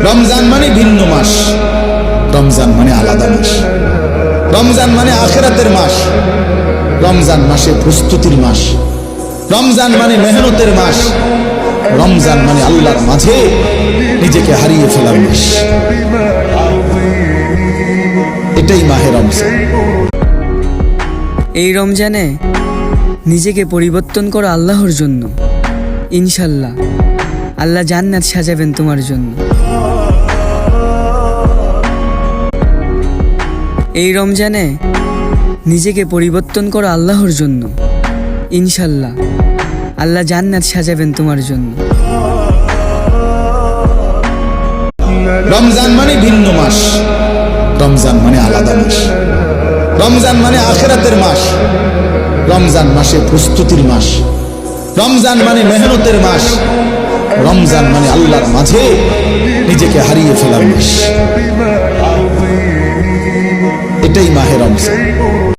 রমজান মানে ভিন্ন মাস, রমজান মানে আলাদা মাস, রমজান মানে আখিরাতের মাস, রমজান মাসে প্রস্তুতির মাস, রমজান মানে মেহনতের মাস, রমজান মানে আল্লাহর মাঝে নিজেকে হারিয়ে ফেলার মাস। এটাই মাহে রমজান। এই রমজানে নিজেকে পরিবর্তন করো আল্লাহর জন্য। ইনশাল্লাহ আল্লাহ জান্নাত সাজাবেন তোমার জন্য। এই রমজানে নিজেকে পরিবর্তন করো আল্লাহর জন্য। ইনশাল্লাহ আল্লাহ জান্নাত সাজাবেন তোমার জন্য। রমজান মানে ভিন্ন মাস, রমজান মানে আলাদা মাস, রমজান মানে আখিরাতের মাস, রমজান মাসে প্রস্তুতির মাস, রমজান মানে মেহনতের মাস, রমজান মানে আল্লাহর মাঝে নিজেকে হারিয়ে ফেলার মাস। এটাই মাহে রমজান।